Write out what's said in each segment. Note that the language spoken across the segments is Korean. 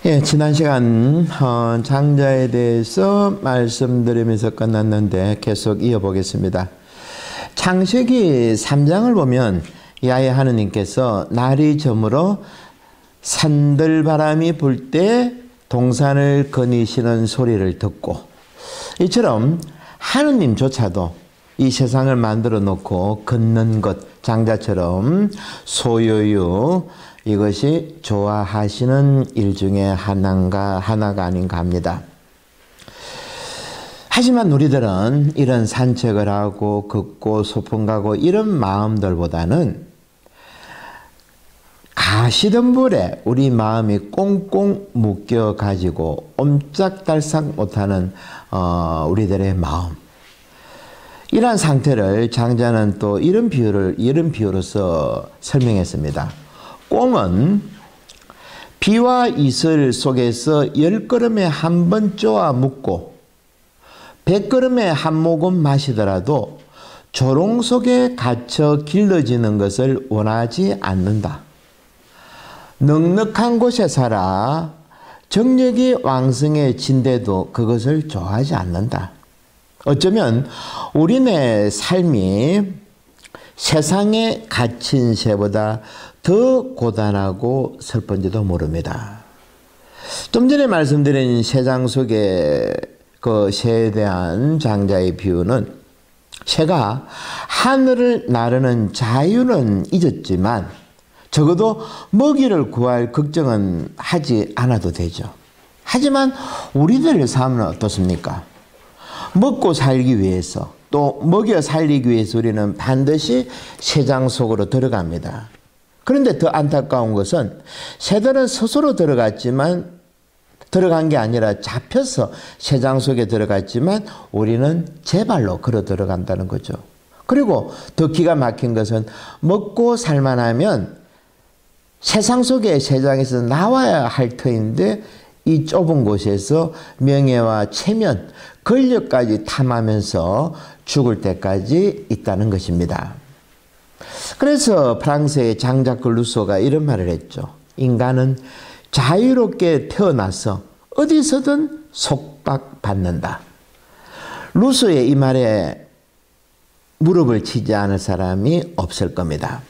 예, 지난 시간 장자에 대해서 말씀드리면서 끝났는데 계속 이어보겠습니다. 창세기 3장을 보면 야훼 하느님께서 날이 저물어 산들바람이 불 때 동산을 거니시는 소리를 듣고, 이처럼 하느님조차도 이 세상을 만들어 놓고 걷는 것, 장자처럼 소유유 이것이 좋아하시는 일 중에 하나가 아닌가 합니다. 하지만 우리들은 이런 산책을 하고 걷고 소풍 가고 이런 마음들보다는 가시덤불에 우리 마음이 꽁꽁 묶여 가지고 옴짝달싹 못하는 우리들의 마음, 이러한 상태를 장자는 또 이런 비유로서 설명했습니다. 꽁은 비와 이슬 속에서 10걸음에 한 번 쪼아 묻고 100걸음에 한 모금 마시더라도 조롱 속에 갇혀 길러지는 것을 원하지 않는다. 넉넉한 곳에 살아 정력이 왕성해진데도 그것을 좋아하지 않는다. 어쩌면 우리네 삶이 세상에 갇힌 새보다 더 고단하고 슬픈지도 모릅니다. 좀 전에 말씀드린 새장 속의 그 새에 대한 장자의 비유는 새가 하늘을 나르는 자유는 잊었지만 적어도 먹이를 구할 걱정은 하지 않아도 되죠. 하지만 우리들의 삶은 어떻습니까? 먹고 살기 위해서, 또 먹여 살리기 위해서 우리는 반드시 새장 속으로 들어갑니다. 그런데 더 안타까운 것은 새들은 스스로 들어간 게 아니라 잡혀서 새장 속에 들어갔지만 우리는 제 발로 걸어 들어간다는 거죠. 그리고 더 기가 막힌 것은 먹고 살만하면 세상 속의 새장에서 나와야 할 터인데 이 좁은 곳에서 명예와 체면, 권력까지 탐하면서 죽을 때까지 있다는 것입니다. 그래서 프랑스의 장자크 루소가 이런 말을 했죠. 인간은 자유롭게 태어나서 어디서든 속박받는다. 루소의 이 말에 무릎을 치지 않을 사람이 없을 겁니다.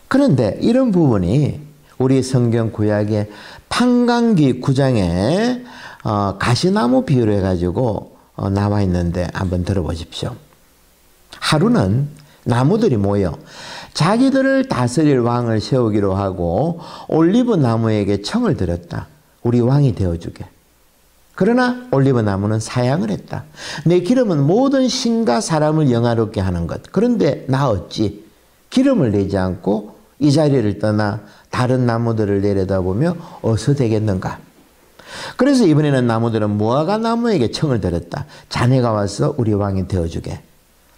그런데 이런 부분이 우리 성경 구약의 판관기 9장에 가시나무 비유를 해가지고 나와 있는데 한번 들어보십시오. 하루는 나무들이 모여 자기들을 다스릴 왕을 세우기로 하고 올리브 나무에게 청을 드렸다. 우리 왕이 되어주게. 그러나 올리브 나무는 사양을 했다. 내 기름은 모든 신과 사람을 영화롭게 하는 것. 그런데 나 어찌 기름을 내지 않고 이 자리를 떠나 다른 나무들을 내려다보며 어서 되겠는가. 그래서 이번에는 나무들은 무화과 나무에게 청을 드렸다. 자네가 와서 우리 왕이 되어주게.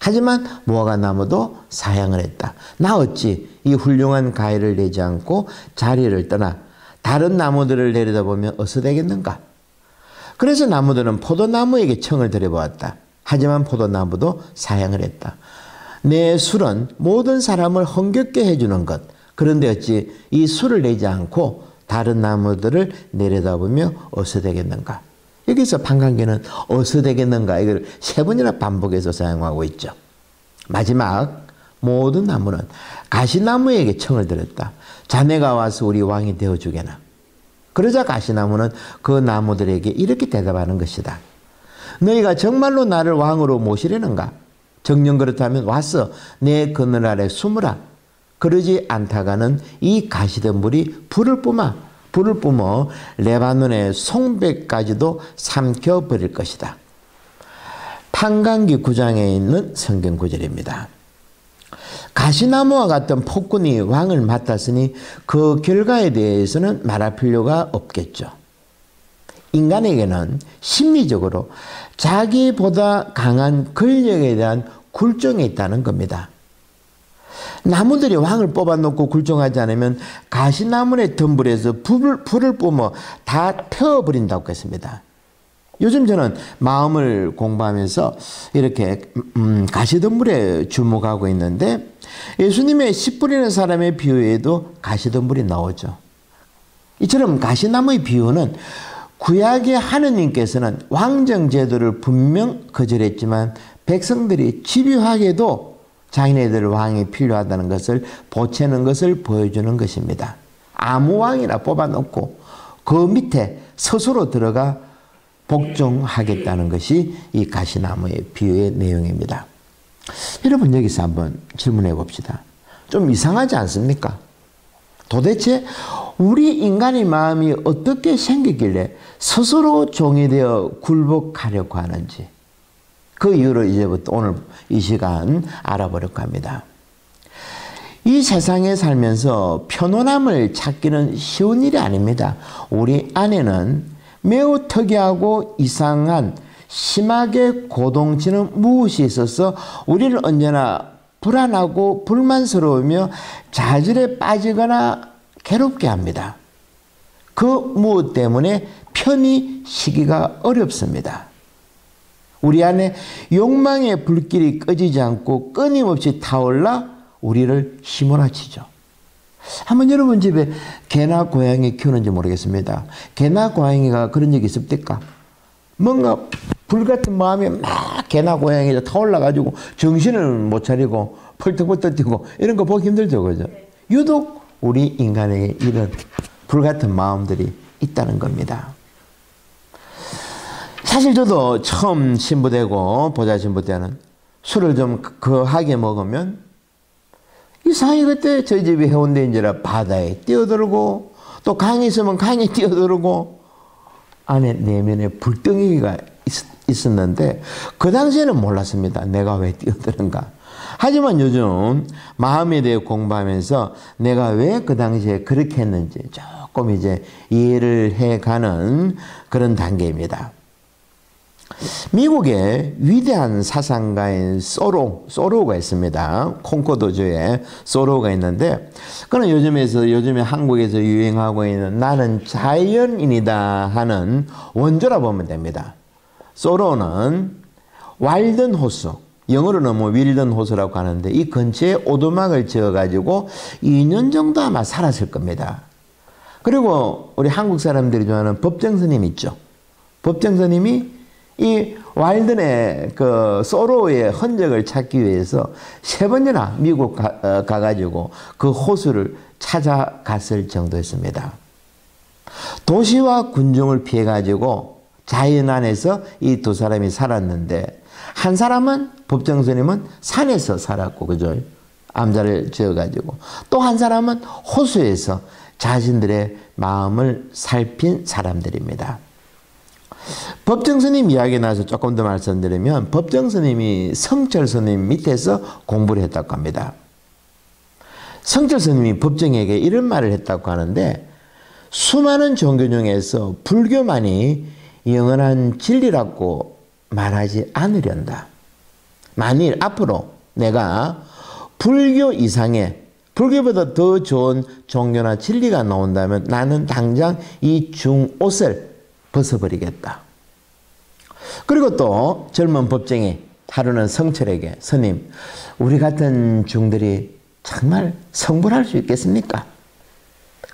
하지만 무화과 나무도 사양을 했다. 나 어찌 이 훌륭한 가해를 내지 않고 자리를 떠나 다른 나무들을 내려다보며 어서 되겠는가. 그래서 나무들은 포도나무에게 청을 드려보았다. 하지만 포도나무도 사양을 했다. 내 술은 모든 사람을 흥겹게 해주는 것. 그런데 어찌 이 술을 내지 않고 다른 나무들을 내려다보며 어서 되겠는가. 여기서 판관계는 어서 되겠는가 이걸 3번이나 반복해서 사용하고 있죠. 마지막 모든 나무는 가시나무에게 청을 드렸다. 자네가 와서 우리 왕이 되어주게나. 그러자 가시나무는 그 나무들에게 이렇게 대답하는 것이다. 너희가 정말로 나를 왕으로 모시려는가? 정녕 그렇다면 와서 내 그늘 아래 숨으라. 그러지 않다가는 이 가시덤불이 불을 뿜어 레바논의 송배까지도 삼켜버릴 것이다. 판관기 9장에 있는 성경 구절입니다. 가시나무와 같은 폭군이 왕을 맡았으니 그 결과에 대해서는 말할 필요가 없겠죠. 인간에게는 심리적으로 자기보다 강한 권력에 대한 굴종이 있다는 겁니다. 나무들이 왕을 뽑아놓고 굴종하지 않으면 가시나무의 덤불에서 불을 뿜어 다 태워버린다고 했습니다. 요즘 저는 마음을 공부하면서 이렇게 가시덤불에 주목하고 있는데 예수님의 씨 뿌리는 사람의 비유에도 가시덤불이 나오죠. 이처럼 가시나무의 비유는 구약의 하느님께서는 왕정 제도를 분명 거절했지만 백성들이 집요하게도 자기네들 왕이 필요하다는 것을 보채는 것을 보여주는 것입니다. 아무 왕이나 뽑아놓고 그 밑에 스스로 들어가 복종하겠다는 것이 이 가시나무의 비유의 내용입니다. 여러분 여기서 한번 질문해 봅시다. 좀 이상하지 않습니까? 도대체 우리 인간의 마음이 어떻게 생겼길래 스스로 종이 되어 굴복하려고 하는지 그 이유를 이제부터 오늘 이 시간 알아보려고 합니다. 이 세상에 살면서 편안함을 찾기는 쉬운 일이 아닙니다. 우리 안에는 매우 특이하고 이상한 심하게 고동치는 무엇이 있어서 우리를 언제나 불안하고 불만스러우며 좌절에 빠지거나 괴롭게 합니다. 그 무엇 때문에 편히 쉬기가 어렵습니다. 우리 안에 욕망의 불길이 꺼지지 않고 끊임없이 타올라 우리를 휘몰아치죠. 한번 여러분 집에 개나 고양이 키우는지 모르겠습니다. 개나 고양이가 그런 적이 있습니까? 뭔가 불같은 마음이 막 개나 고양이가 타올라가지고 정신을 못 차리고 펄떡펄떡 뛰고 이런 거 보기 힘들죠. 그죠? 유독 우리 인간에게 이런 불같은 마음들이 있다는 겁니다. 사실 저도 처음 신부되고 보좌 신부 때는 술을 좀 거하게 먹으면 이상하게 그때 저희 집이 해운대인지라 바다에 뛰어들고 또 강이 있으면 강에 뛰어들고 안에 내면에 불덩이가 있었는데 그 당시에는 몰랐습니다. 내가 왜 뛰어드는가. 하지만 요즘 마음에 대해 공부하면서 내가 왜 그 당시에 그렇게 했는지 조금 이제 이해를 해가는 그런 단계입니다. 미국의 위대한 사상가인 소로가 있습니다. 콩코드주에 소로가 있는데 그는 요즘에 한국에서 유행하고 있는 나는 자연인이다 하는 원조라 보면 됩니다. 소로는 와일든 호수, 영어로는 뭐 윌든 호수라고 하는데 이 근처에 오두막을 지어가지고 2년 정도 아마 살았을 겁니다. 그리고 우리 한국 사람들이 좋아하는 법정 스님 있죠. 법정 스님이 이 와일든의 그 소로의 흔적을 찾기 위해서 3번이나 미국 가가지고 그 호수를 찾아갔을 정도였습니다. 도시와 군중을 피해가지고 자연 안에서 이 두 사람이 살았는데 한 사람은 법정 스님은 산에서 살았고 그죠? 암자를 지어가지고 또 한 사람은 호수에서 자신들의 마음을 살핀 사람들입니다. 법정 스님 이야기 나서 조금 더 말씀드리면 법정 스님이 성철 스님 밑에서 공부를 했다고 합니다. 성철 스님이 법정에게 이런 말을 했다고 하는데 수많은 종교 중에서 불교만이 영원한 진리라고 말하지 않으련다. 만일 앞으로 내가 불교 이상의 불교보다 더 좋은 종교나 진리가 나온다면 나는 당장 이 중옷을 벗어버리겠다. 그리고 또 젊은 법정이 하루는 성철에게 스님 우리 같은 중들이 정말 성불할 수 있겠습니까?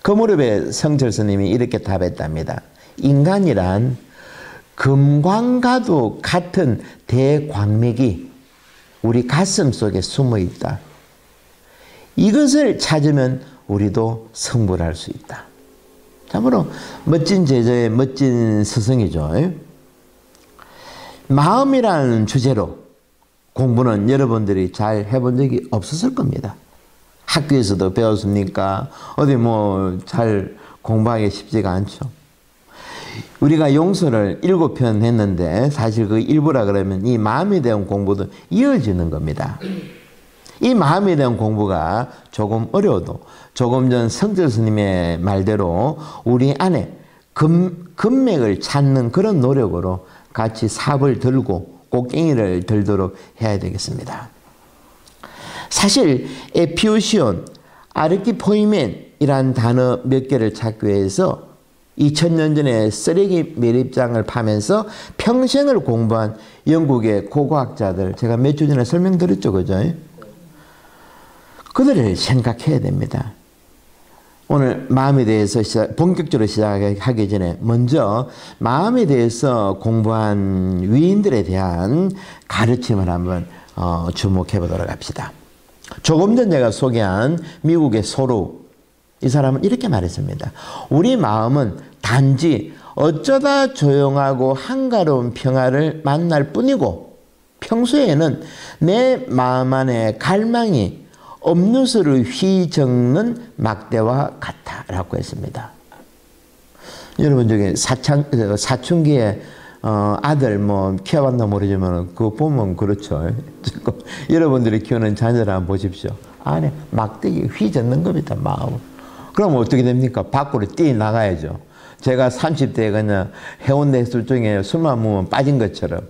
그 무렵에 성철 스님이 이렇게 답했답니다. 인간이란 금광과도 같은 대광맥이 우리 가슴 속에 숨어 있다. 이것을 찾으면 우리도 성불할 수 있다. 참으로 멋진 제자의 멋진 스승이죠. 마음이라는 주제로 공부는 여러분들이 잘 해본 적이 없었을 겁니다. 학교에서도 배웠습니까? 어디 뭐 잘 공부하기 쉽지가 않죠. 우리가 용서를 7편 했는데 사실 그 일부라 그러면 이 마음에 대한 공부도 이어지는 겁니다. 이 마음에 대한 공부가 조금 어려워도 조금 전 성철 스님의 말대로 우리 안에 금맥을 찾는 그런 노력으로 같이 삽을 들고 곡괭이를 들도록 해야 되겠습니다. 사실 에피오시온, 아르키포이멘이란 단어 몇 개를 찾기 위해서 2000년 전에 쓰레기 매립장을 파면서 평생을 공부한 영국의 고고학자들 제가 몇 주 전에 설명드렸죠. 그죠? 그들을 생각해야 됩니다. 오늘 마음에 대해서 본격적으로 시작하기 전에 먼저 마음에 대해서 공부한 위인들에 대한 가르침을 한번 주목해 보도록 합시다. 조금 전 제가 소개한 미국의 소로, 이 사람은 이렇게 말했습니다. 우리 마음은 단지 어쩌다 조용하고 한가로운 평화를 만날 뿐이고 평소에는 내 마음 안에 갈망이 음료수를 휘저는 막대와 같아 라고 했습니다. 여러분 저기 사춘기에 아들 키워봤나 모르지만 그거 보면 그렇죠. 여러분들이 키우는 자녀를 한번 보십시오. 안에 막대기 휘젓는 겁니다. 마음. 그럼 어떻게 됩니까? 밖으로 뛰어나가야죠. 제가 30대에 그냥 해운대 술 중에 술만 먹으면 빠진 것처럼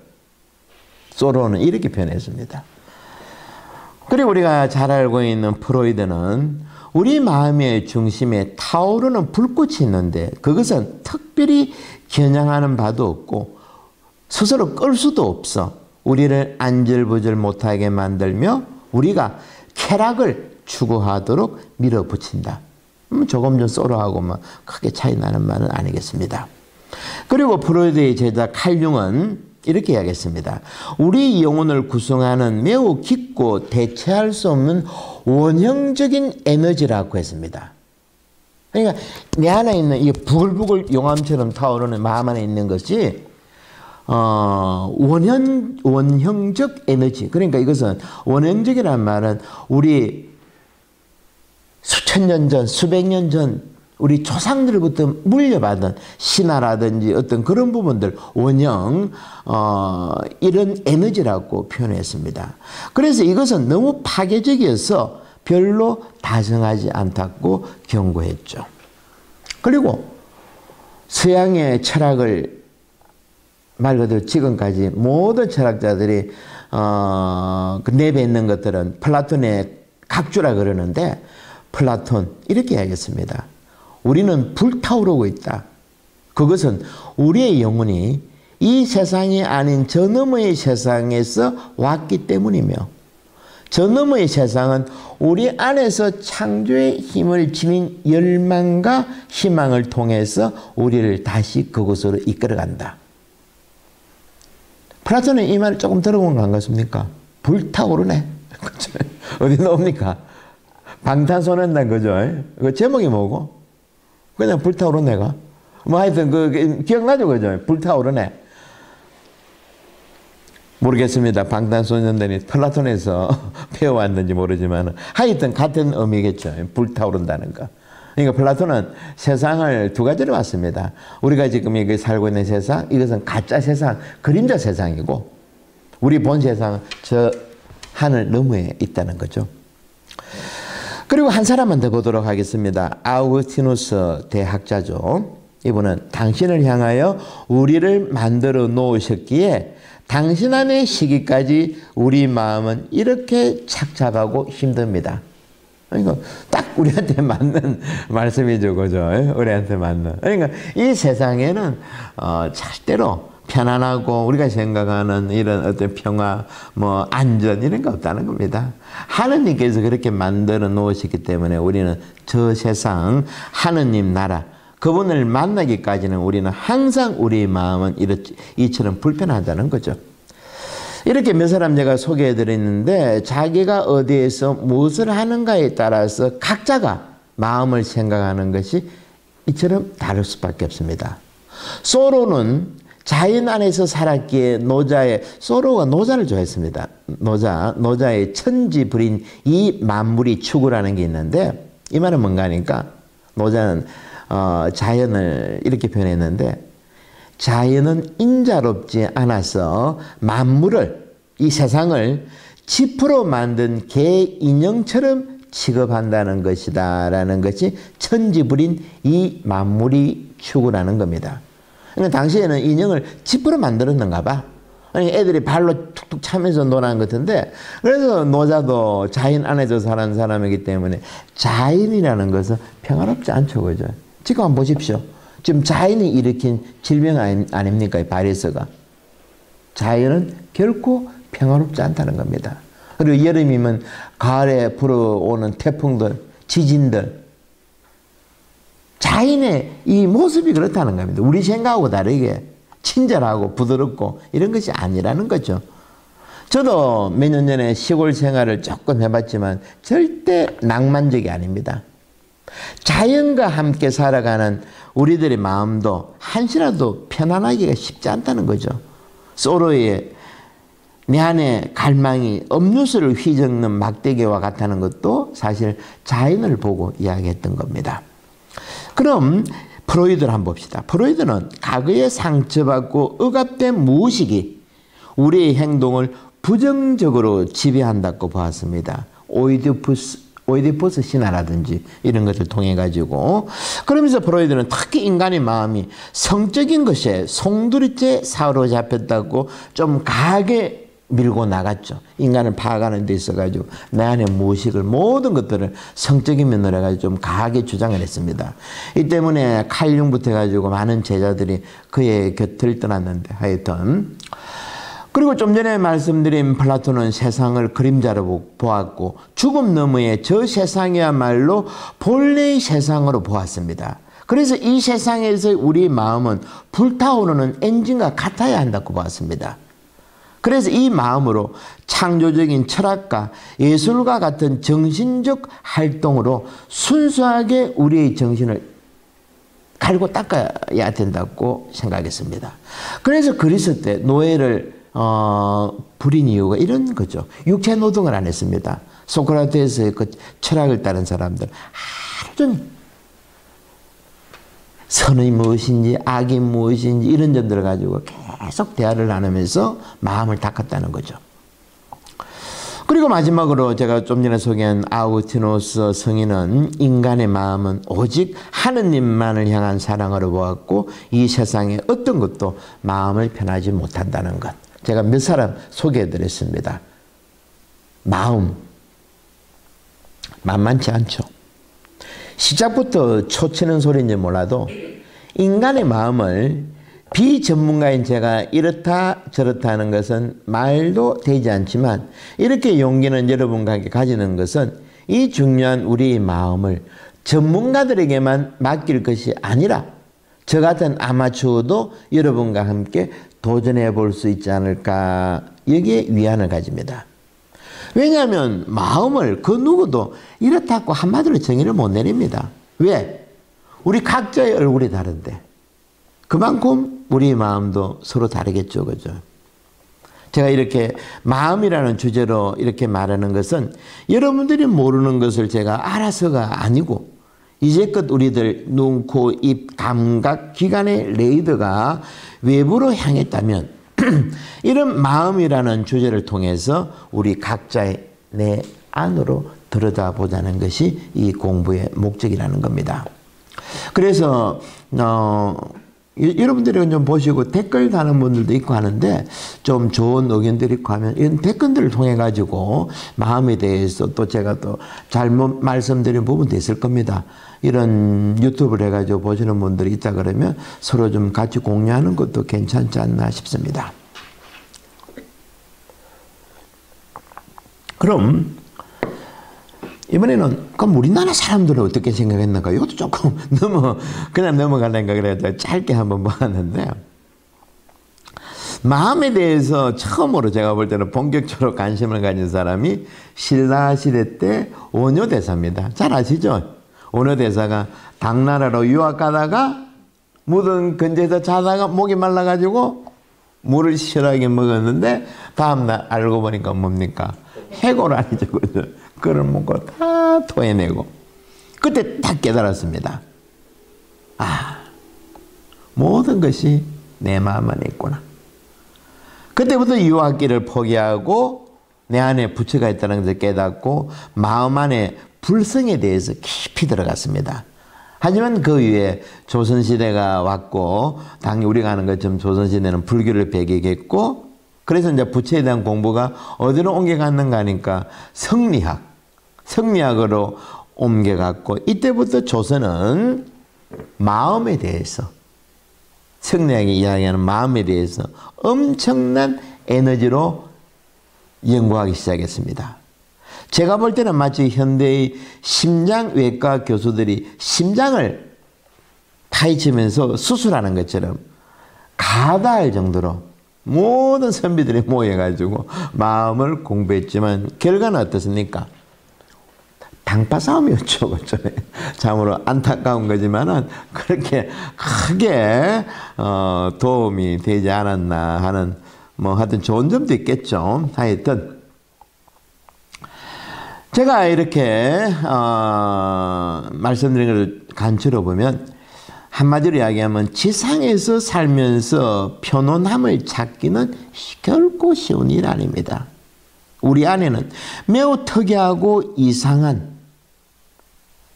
소로는 이렇게 표현했습니다. 그리고 우리가 잘 알고 있는 프로이드는 우리 마음의 중심에 타오르는 불꽃이 있는데 그것은 특별히 겨냥하는 바도 없고 스스로 끌 수도 없어 우리를 안절부절 못하게 만들며 우리가 쾌락을 추구하도록 밀어붙인다. 조금 전 소로하고 크게 차이 나는 말은 아니겠습니다. 그리고 프로이드의 제자 칼 융은 이렇게 이야기했습니다. 우리 영혼을 구성하는 매우 깊고 대체할 수 없는 원형적인 에너지라고 했습니다. 그러니까 내 안에 있는 이 부글부글 용암처럼 타오르는 마음 안에 있는 것이 원형적 에너지. 그러니까 이것은 원형적이라는 말은 우리 수천 년 전, 수백 년 전 우리 조상들부터 물려받은 신화라든지 어떤 그런 부분들 원형 이런 에너지라고 표현했습니다. 그래서 이것은 너무 파괴적이어서 별로 다정하지 않다고 경고했죠. 그리고 서양의 철학을 말 그대로 지금까지 모든 철학자들이 내뱉는 것들은 플라톤의 각주라 그러는데 플라톤 이렇게 이야기했습니다. 우리는 불타오르고 있다. 그것은 우리의 영혼이 이 세상이 아닌 저 너머의 세상에서 왔기 때문이며 저 너머의 세상은 우리 안에서 창조의 힘을 지닌 열망과 희망을 통해서 우리를 다시 그곳으로 이끌어간다. 플라톤은 이 말을 조금 들어본 거 안 같습니까? 불타오르네. 어디 나옵니까? 방탄소년단 그죠? 그 제목이 뭐고? 그냥 불타오르네가. 하여튼 기억나죠, 그죠? 불타오르네. 모르겠습니다. 방탄소년단이 플라톤에서 배워왔는지 모르지만 하여튼 같은 의미겠죠. 불타오른다는 거. 그러니까 플라톤은 세상을 두 가지로 봤습니다. 우리가 지금 여기 살고 있는 세상, 이것은 가짜 세상, 그림자 세상이고 우리 본 세상은 저 하늘 너머에 있다는 거죠. 그리고 한 사람만 더 보도록 하겠습니다. 아우구스티누스 대학자죠. 이분은 당신을 향하여 우리를 만들어 놓으셨기에 당신 안에 시기까지 우리 마음은 이렇게 착잡하고 힘듭니다. 그러니까 딱 우리한테 맞는 말씀이죠. 그죠? 우리한테 맞는. 그러니까 이 세상에는 절대로 편안하고 우리가 생각하는 이런 어떤 평화, 안전 이런 거 없다는 겁니다. 하느님께서 그렇게 만들어 놓으셨기 때문에 우리는 저 세상 하느님 나라 그분을 만나기까지는 우리는 항상 우리의 마음은 이처럼 불편하다는 거죠. 이렇게 몇 사람 제가 소개해 드렸는데 자기가 어디에서 무엇을 하는가에 따라서 각자가 마음을 생각하는 것이 이처럼 다를 수밖에 없습니다. 소로는 자연 안에서 살았기에 소로가 노자를 좋아했습니다. 노자의 천지불인 이 만물이 추구라는 게 있는데 이 말은 뭔가 하니까 노자는 자연을 이렇게 표현했는데 자연은 인자롭지 않아서 만물을 이 세상을 지프로 만든 개 인형처럼 취급한다는 것이다 라는 것이 천지불인 이 만물이 추구라는 겁니다. 그러니까 당시에는 인형을 지프로 만들었는가 봐. 아니 애들이 발로 툭툭 차면서 노는 것 같은데 그래서 노자도 자연 안에서 사는 사람이기 때문에 자연이라는 것은 평화롭지 않죠. 그죠? 지금 한번 보십시오. 지금 자연이 일으킨 질병 아닙니까? 바이러스가. 자연은 결코 평화롭지 않다는 겁니다. 그리고 여름이면 가을에 불어오는 태풍들, 지진들 자인의 이 모습이 그렇다는 겁니다. 우리 생각하고 다르게 친절하고 부드럽고 이런 것이 아니라는 거죠. 저도 몇 년 전에 시골 생활을 조금 해봤지만 절대 낭만적이 아닙니다. 자연과 함께 살아가는 우리들의 마음도 한시라도 편안하기가 쉽지 않다는 거죠. 소로의 내 안에 갈망이 음료수를 휘젓는 막대기와 같다는 것도 사실 자연을 보고 이야기했던 겁니다. 그럼 프로이드를 한번 봅시다. 프로이드는 과거에 상처받고 억압된 무의식이 우리의 행동을 부정적으로 지배한다고 보았습니다. 오이디푸스 신화라든지 이런 것을 통해 가지고, 그러면서 프로이드는 특히 인간의 마음이 성적인 것에 송두리째 사로잡혔다고 좀 강하게 밀고 나갔죠. 인간을 파악하는 데 있어 가지고 내 안의 무의식을 모든 것들을 성적인 면으로 해가지고 좀 강하게 주장을 했습니다. 이 때문에 칼 융부터 해가지고 많은 제자들이 그의 곁을 떠났는데, 하여튼 그리고 좀 전에 말씀드린 플라톤은 세상을 그림자로 보았고 죽음 너머의 저 세상이야말로 본래의 세상으로 보았습니다. 그래서 이 세상에서 우리 마음은 불타오르는 엔진과 같아야 한다고 보았습니다. 그래서 이 마음으로 창조적인 철학과 예술과 같은 정신적 활동으로 순수하게 우리의 정신을 갈고 닦아야 된다고 생각했습니다. 그래서 그리스 때 노예를 부린 이유가 이런 거죠. 육체 노동을 안 했습니다. 소크라테스의 그 철학을 따른 사람들 하루 종일 선이 무엇인지 악이 무엇인지 이런 점들을 가지고 계속 대화를 나누면서 마음을 닦았다는 거죠. 그리고 마지막으로 제가 좀 전에 소개한 아우구스티노스 성인은 인간의 마음은 오직 하느님만을 향한 사랑으로 보았고 이 세상에 어떤 것도 마음을 편하지 못한다는 것. 제가 몇 사람 소개해 드렸습니다. 마음 만만치 않죠. 시작부터 초치는 소리인지 몰라도 인간의 마음을 비전문가인 제가 이렇다 저렇다 하는 것은 말도 되지 않지만, 이렇게 용기는 여러분과 함께 가지는 것은 이 중요한 우리의 마음을 전문가들에게만 맡길 것이 아니라 저 같은 아마추어도 여러분과 함께 도전해 볼 수 있지 않을까, 여기에 위안을 가집니다. 왜냐하면 마음을 그 누구도 이렇다고 한마디로 정의를 못 내립니다. 왜? 우리 각자의 얼굴이 다른데 그만큼 우리 마음도 서로 다르겠죠. 그죠? 제가 이렇게 마음이라는 주제로 이렇게 말하는 것은 여러분들이 모르는 것을 제가 알아서가 아니고, 이제껏 우리들 눈, 코, 입, 감각, 기관의 레이더가 외부로 향했다면 이런 마음이라는 주제를 통해서 우리 각자의 내 안으로 들여다보자는 것이 이 공부의 목적이라는 겁니다. 그래서 여러분들이 좀 보시고 댓글 다는 분들도 있고 하는데, 좀 좋은 의견들이 있고 하면 이런 댓글들을 통해 가지고 마음에 대해서 또 제가 또 잘못 말씀드린 부분도 있을 겁니다. 이런 유튜브를 해가지고 보시는 분들이 있다 그러면 서로 좀 같이 공유하는 것도 괜찮지 않나 싶습니다. 그럼 이번에는 그럼 우리나라 사람들은 어떻게 생각했는가, 이것도 조금 그냥 넘어가려니까 그래서 짧게 한번 보았는데, 마음에 대해서 처음으로 제가 볼 때는 본격적으로 관심을 가진 사람이 신라시대 때 원효대사입니다. 잘 아시죠? 원효대사가 당나라로 유학 가다가 묻은 근처에서 자다가 목이 말라가지고 물을 시원하게 먹었는데 다음날 알고 보니까 뭡니까? 해고라니죠. 그걸 먹고 다 토해내고 그때 딱 깨달았습니다. 아, 모든 것이 내 마음 안에 있구나. 그때부터 유학길을 포기하고 내 안에 부처가 있다는 것을 깨닫고 마음 안에 불성에 대해서 깊이 들어갔습니다. 하지만 그 위에 조선시대가 왔고, 당연히 우리가 아는 것처럼 조선시대는 불교를 배격했고, 그래서 이제 부처에 대한 공부가 어디로 옮겨갔는가 하니까 성리학으로 옮겨갔고, 이때부터 조선은 마음에 대해서, 성리학이 이야기하는 마음에 대해서 엄청난 에너지로 연구하기 시작했습니다. 제가 볼 때는 마치 현대의 심장외과 교수들이 심장을 파헤치면서 수술하는 것처럼 가다할 정도로 모든 선비들이 모여가지고 마음을 공부했지만 결과는 어떻습니까? 당파 싸움이었죠. 참으로 안타까운 거지만은 그렇게 크게 도움이 되지 않았나 하는 뭐 하여튼 좋은 점도 있겠죠. 하여튼 제가 이렇게 말씀드린 것을 간추려 보면 한마디로 이야기하면 지상에서 살면서 편안함을 찾기는 결코 쉬운 일 아닙니다. 우리 안에는 매우 특이하고 이상한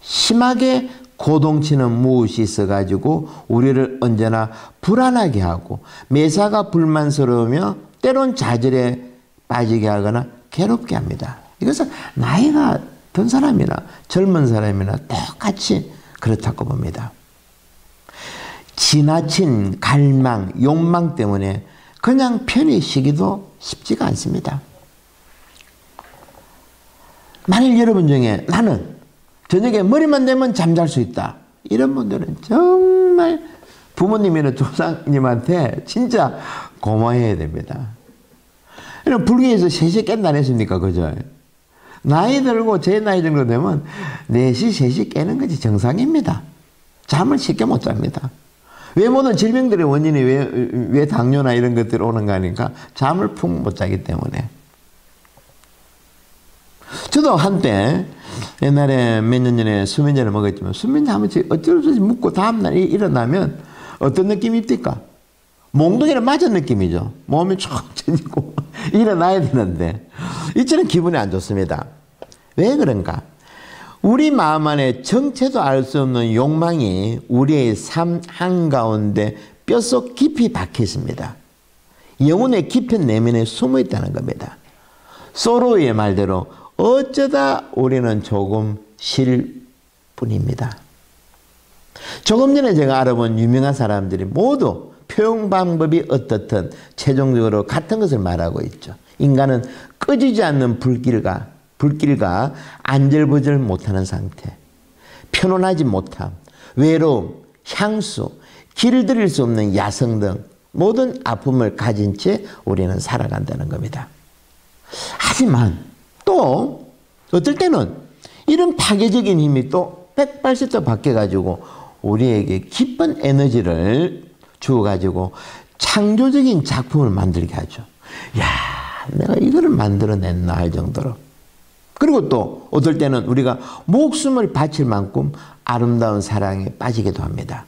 심하게 고동치는 무엇이 있어가지고 우리를 언제나 불안하게 하고 매사가 불만스러우며 때론 좌절에 빠지게 하거나 괴롭게 합니다. 이것은 나이가 든 사람이나 젊은 사람이나 똑같이 그렇다고 봅니다. 지나친 갈망, 욕망 때문에 그냥 편히 쉬기도 쉽지가 않습니다. 만일 여러분 중에 나는 저녁에 머리만 대면 잠잘 수 있다, 이런 분들은 정말 부모님이나 조상님한테 진짜 고마워해야 됩니다. 불교에서 3시에 깬다 안 했습니까? 그죠? 나이 들고 제 나이 정도 되면 4시, 3시 깨는 것이 정상입니다. 잠을 쉽게 못 잡니다. 왜 모든 질병들의 원인이 왜 당뇨나 이런 것들이 오는 거 아닙니까? 잠을 푹 못 자기 때문에. 저도 한때 옛날에 몇 년 전에 수면제를 먹었지만 수면제 하면 어쩔 수 없이 묵고 다음날 일어나면 어떤 느낌이 있을까? 몽둥이를 맞은 느낌이죠. 몸이 촉 젖고 일어나야 되는데 이처럼 기분이 안 좋습니다. 왜 그런가? 우리 마음 안에 정체도 알 수 없는 욕망이 우리의 삶 한가운데 뼛속 깊이 박혀 있습니다. 영혼의 깊은 내면에 숨어 있다는 겁니다. 소로의 말대로 어쩌다 우리는 조금 쉴 뿐입니다. 조금 전에 제가 알아본 유명한 사람들이 모두 표현 방법이 어떻든 최종적으로 같은 것을 말하고 있죠. 인간은 꺼지지 않는 불길과 안절부절 못하는 상태, 편안하지 못함, 외로움, 향수, 길들일 수 없는 야성 등 모든 아픔을 가진 채 우리는 살아간다는 겁니다. 하지만 또 어떨 때는 이런 파괴적인 힘이 또 180도 바뀌어가지고 우리에게 기쁜 에너지를 주어가지고 창조적인 작품을 만들게 하죠. 야, 내가 이거를 만들어냈나 할 정도로. 그리고 또 어떨 때는 우리가 목숨을 바칠 만큼 아름다운 사랑에 빠지기도 합니다.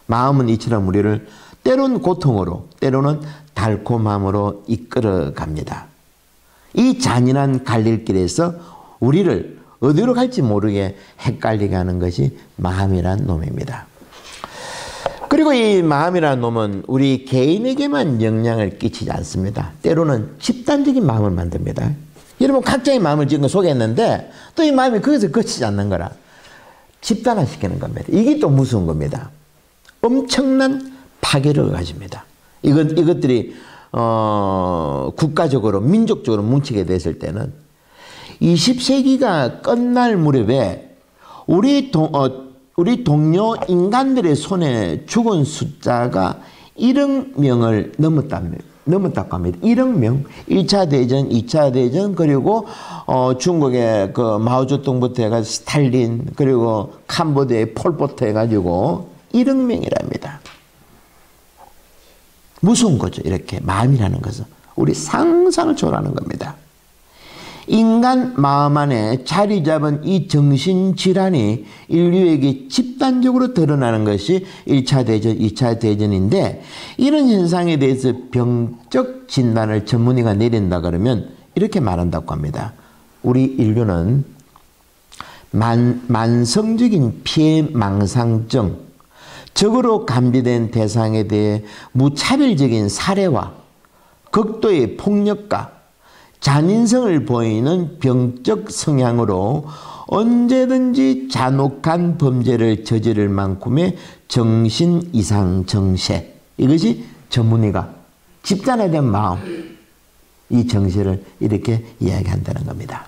마음은 이처럼 우리를 때론 고통으로, 때로는 달콤함으로 이끌어 갑니다. 이 잔인한 갈릴길에서 우리를 어디로 갈지 모르게 헷갈리게 하는 것이 마음이란 놈입니다. 그리고 이 마음이라는 놈은 우리 개인에게만 영향을 끼치지 않습니다. 때로는 집단적인 마음을 만듭니다. 여러분 각자의 마음을 지금 소개했는데 또 이 마음이 거기서 그치지 않는 거라 집단화시키는 겁니다. 이게 또 무서운 겁니다. 엄청난 파괴력을 가집니다. 이것들이 국가적으로 민족적으로 뭉치게 됐을 때는 20세기가 끝날 무렵에 우리 동료 인간들의 손에 죽은 숫자가 1억 명을 넘었다고 합니다. 1억 명. 1차 대전, 2차 대전, 그리고 중국의 그 마오쩌둥부터 해가지고 스탈린, 그리고 캄보디아의 폴포트 해가지고 1억 명이랍니다. 무서운 거죠. 이렇게 마음이라는 것은 우리 상상을 초월하는 겁니다. 인간 마음 안에 자리 잡은 이 정신질환이 인류에게 집단적으로 드러나는 것이 1차 대전, 2차 대전인데 이런 현상에 대해서 병적 진단을 전문의가 내린다 그러면 이렇게 말한다고 합니다. 우리 인류는 만성적인 피해망상증, 적으로 감지된 대상에 대해 무차별적인 살해와 극도의 폭력과 잔인성을 보이는 병적 성향으로 언제든지 잔혹한 범죄를 저지를 만큼의 정신 이상 정세, 이것이 전문의가 집단에 대한 마음, 이 정세를 이렇게 이야기한다는 겁니다.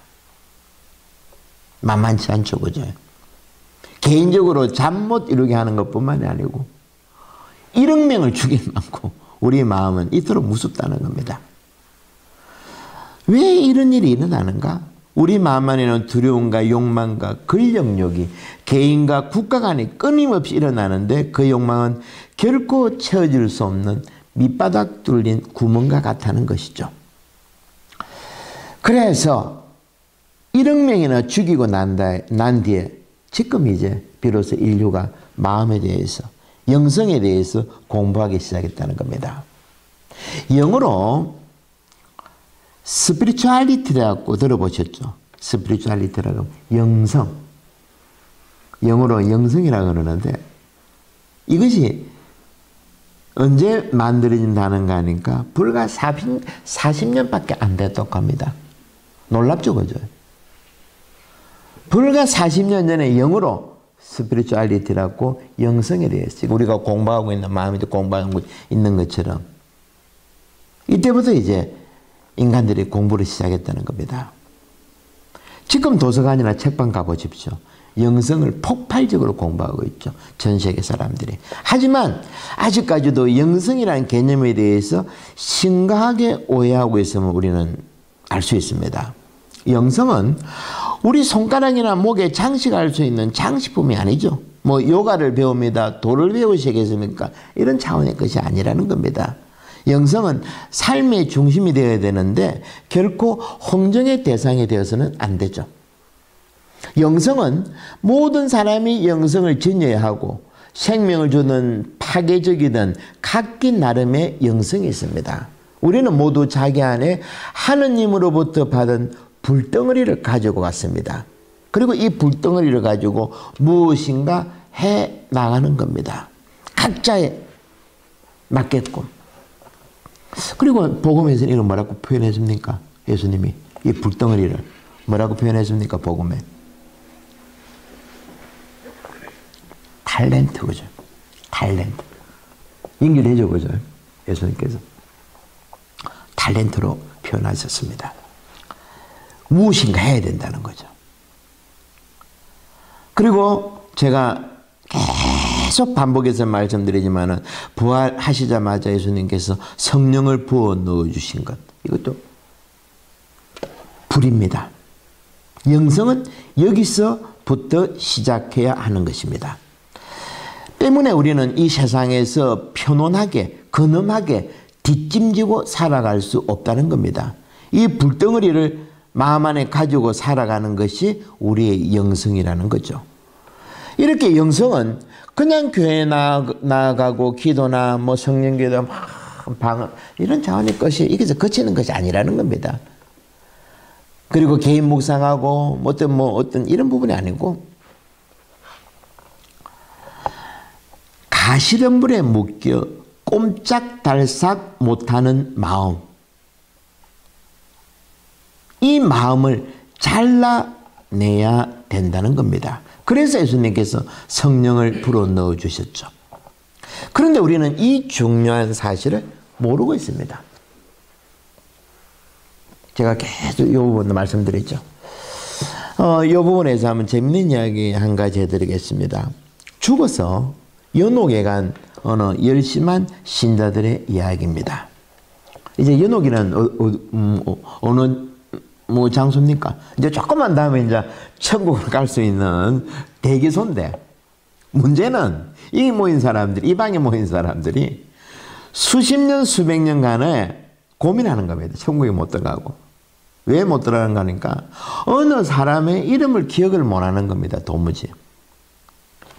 만만치 않죠, 그죠? 개인적으로 잠 못 이루게 하는 것뿐만이 아니고 1억 명을 죽일 만큼 우리 마음은 이토록 무섭다는 겁니다. 왜 이런 일이 일어나는가? 우리 마음 안에는 두려움과 욕망과 권력욕이 개인과 국가 간에 끊임없이 일어나는데 그 욕망은 결코 채워질 수 없는 밑바닥 뚫린 구멍과 같다는 것이죠. 그래서 1억 명이나 죽이고 난 뒤에 지금 이제 비로소 인류가 마음에 대해서 영성에 대해서 공부하기 시작했다는 겁니다. 영어로 스피리추얼리티라고 들어보셨죠? 스피리추얼리티라고 영성. 영어로 영성이라고 그러는데 이것이 언제 만들어진 단어인가 하니까 불과 40년밖에 안 됐다고 합니다. 놀랍죠, 그죠? 불과 40년 전에 영어로 스피리추얼리티라고 영성에 대해서 우리가 공부하고 있는 마음이 공부하고 있는 것처럼 이때부터 이제 인간들이 공부를 시작했다는 겁니다. 지금 도서관이나 책방 가보십시오. 영성을 폭발적으로 공부하고 있죠. 전 세계 사람들이. 하지만 아직까지도 영성이라는 개념에 대해서 심각하게 오해하고 있음을 우리는 알 수 있습니다. 영성은 우리 손가락이나 목에 장식할 수 있는 장식품이 아니죠. 뭐 요가를 배웁니다. 도를 배우시겠습니까? 이런 차원의 것이 아니라는 겁니다. 영성은 삶의 중심이 되어야 되는데 결코 홍정의 대상이 되어서는 안 되죠. 영성은 모든 사람이 영성을 지녀야 하고 생명을 주는 파괴적이든 각기 나름의 영성이 있습니다. 우리는 모두 자기 안에 하느님으로부터 받은 불덩어리를 가지고 왔습니다. 그리고 이 불덩어리를 가지고 무엇인가 해 나가는 겁니다. 각자에 맞게끔. 그리고 복음에서는 이걸 뭐라고 표현했습니까? 예수님이 이 불덩어리를 뭐라고 표현했습니까? 복음에 탤런트, 그죠? 탤런트 연결해줘, 그죠? 예수님께서 탤런트로 표현하셨습니다. 무엇인가 해야 된다는 거죠. 그리고 제가 계속 반복해서 말씀드리지만은 부활하시자마자 예수님께서 성령을 부어 넣어주신 것, 이것도 불입니다. 영성은 여기서부터 시작해야 하는 것입니다. 때문에 우리는 이 세상에서 편안하게 근엄하게 뒷짐지고 살아갈 수 없다는 겁니다. 이 불덩어리를 마음 안에 가지고 살아가는 것이 우리의 영성이라는 거죠. 이렇게 영성은 그냥 교회에 나아가고 기도나 뭐 성령기도 방언 이런 차원의 것이 여기서 거치는 것이 아니라는 겁니다. 그리고 개인 묵상하고 어떤 이런 부분이 아니고 가시덤불에 묶여 꼼짝달싹 못하는 마음, 이 마음을 잘라내야 된다는 겁니다. 그래서 예수님께서 성령을 불어넣어 주셨죠. 그런데 우리는 이 중요한 사실을 모르고 있습니다. 제가 계속 이 부분도 말씀드렸죠. 이 부분에서 한번 재밌는 이야기 한 가지 해드리겠습니다. 죽어서 연옥에 간 어느 열심한 신자들의 이야기입니다. 이제 연옥이는 어느 장소입니까? 이제 조금만 다음에 이제 천국을 갈 수 있는 대기소인데, 문제는 이 방에 모인 사람들이 수십 년, 수백 년간에 고민하는 겁니다. 천국에 못 들어가고. 왜 못 들어가는가 하니까 어느 사람의 이름을 기억을 못 하는 겁니다. 도무지.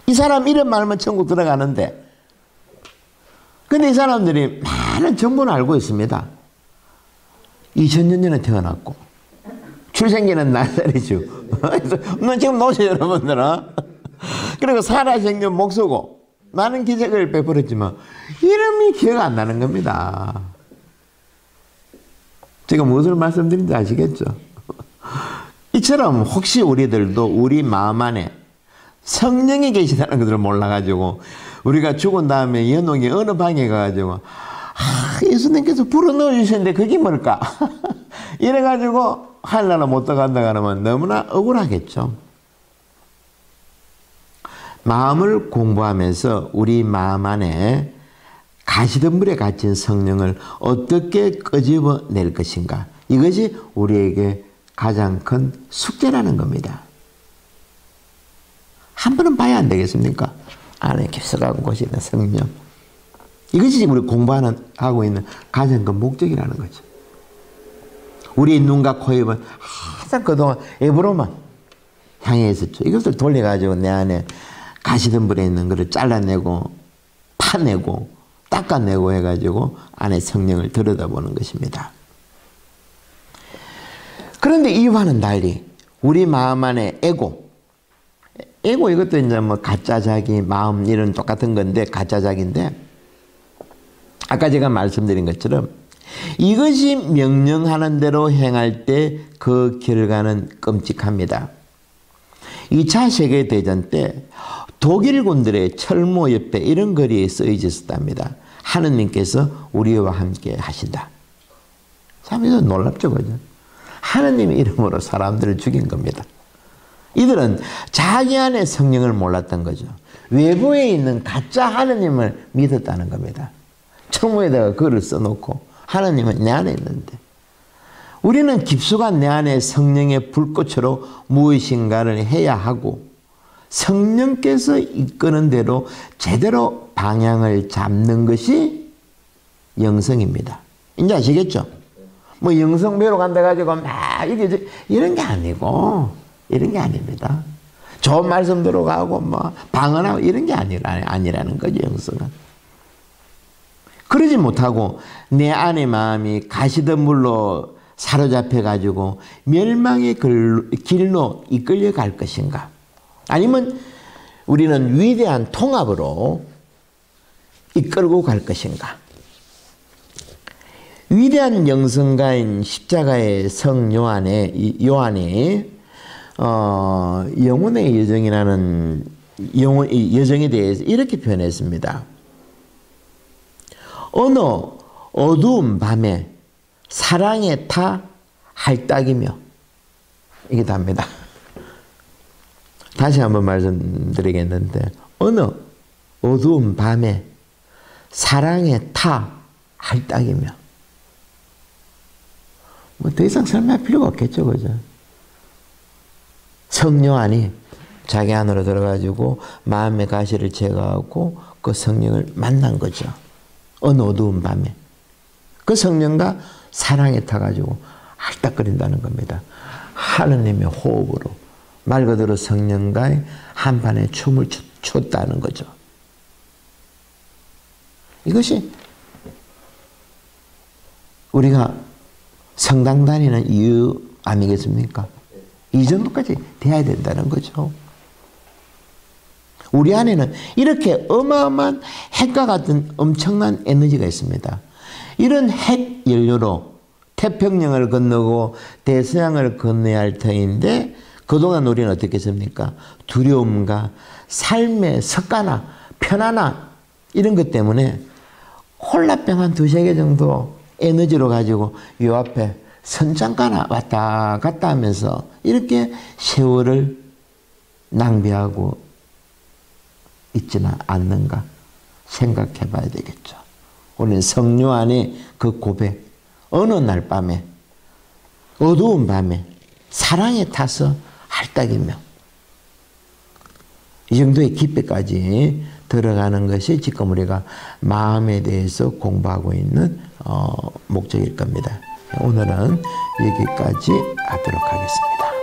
이 사람 이름 말하면 천국 들어가는데, 근데 이 사람들이 많은 정보는 알고 있습니다. 2000년 전에 태어났고 출생기는 나사렛이죠. 지금 노세요, 여러분들은. 그리고 살아생전 목소고 많은 기적을 베풀었지만 이름이 기억 안 나는 겁니다. 제가 무엇을 말씀드린지 아시겠죠? 이처럼 혹시 우리들도 우리 마음 안에 성령이 계시다는 것을 몰라가지고 우리가 죽은 다음에 연옥이 어느 방에 가가지고 예수님께서 불어넣어 주셨는데 그게 뭘까? 이래가지고 하늘나라 못 들어간다 그러면 너무나 억울하겠죠. 마음을 공부하면서 우리 마음 안에 가시덤불에 갇힌 성령을 어떻게 끄집어낼 것인가. 이것이 우리에게 가장 큰 숙제라는 겁니다. 한 번은 봐야 안 되겠습니까? 안에 깊숙한 곳에 있는 성령. 이것이 우리 하고 있는 가장 큰 목적이라는 거죠. 우리 눈과 코, 입은 항상 그동안 입으로만 향해 있었죠. 이것을 돌려가지고 내 안에 가시덤불에 있는 것을 잘라내고 파내고 닦아내고 해가지고 안에 성령을 들여다보는 것입니다. 그런데 이와는 달리 우리 마음 안에 에고 이것도 이제 뭐 가짜 자기 마음 이런 똑같은 건데 가짜 자기인데 아까 제가 말씀드린 것처럼 이것이 명령하는 대로 행할 때 그 결과는 끔찍합니다. 2차 세계대전 때 독일 군들의 철모 옆에 이런 글이 쓰여졌답니다. 하느님께서 우리와 함께 하신다. 참 이거 놀랍죠, 그죠? 하느님의 이름으로 사람들을 죽인 겁니다. 이들은 자기 안에 성령을 몰랐던 거죠. 외부에 있는 가짜 하느님을 믿었다는 겁니다. 철모에다가 글을 써놓고 하느님은 내 안에 있는데 우리는 깊숙한 내 안에 성령의 불꽃으로 무엇인가를 해야 하고 성령께서 이끄는 대로 제대로 방향을 잡는 것이 영성입니다. 이제 아시겠죠? 뭐 영성배로 간다 가지고 막 이런 게 아니고 이런 게 아닙니다. 좋은 말씀 들어가고 뭐 방언하고 이런 게 아니라는 거죠. 영성은. 그러지 못하고 내 안의 마음이 가시덤불로 사로잡혀 가지고 멸망의 길로 이끌려 갈 것인가? 아니면 우리는 위대한 통합으로 이끌고 갈 것인가? 위대한 영성가인 십자가의 성 요한이 영혼의 여정이라는 여정에 대해서 이렇게 표현했습니다. 어느 어두운 밤에 사랑에 타 할딱이며 이게 답니다. 다시 한번 말씀드리겠는데 어느 어두운 밤에 사랑에 타 할딱이며 뭐 더 이상 설명할 필요가 없겠죠, 그죠? 성요한이 자기 안으로 들어가지고 마음의 가시를 제거하고 그 성령을 만난 거죠. 어느 어두운 밤에 그 성령과 사랑에 타가지고 할딱거린다는 겁니다. 하느님의 호흡으로 말 그대로 성령과의 한판에 춤을 췄다는 거죠. 이것이 우리가 성당 다니는 이유 아니겠습니까? 이 정도까지 돼야 된다는 거죠. 우리 안에는 이렇게 어마어마한 핵과 같은 엄청난 에너지가 있습니다. 이런 핵 연료로 태평양을 건너고 대서양을 건너야 할 터인데 그동안 우리는 어떻게 했습니까? 두려움과 삶의 석가나 편안함 이런 것 때문에 콜라병 한 2-3개 정도 에너지로 가지고 요 앞에 선장가나 왔다 갔다 하면서 이렇게 세월을 낭비하고 있지는 않는가 생각해 봐야 되겠죠. 우리는 성령 안에 그 고백 어느 날 밤에 어두운 밤에 사랑에 타서 할딱이며 이 정도의 깊이까지 들어가는 것이 지금 우리가 마음에 대해서 공부하고 있는 목적일 겁니다. 오늘은 여기까지 하도록 하겠습니다.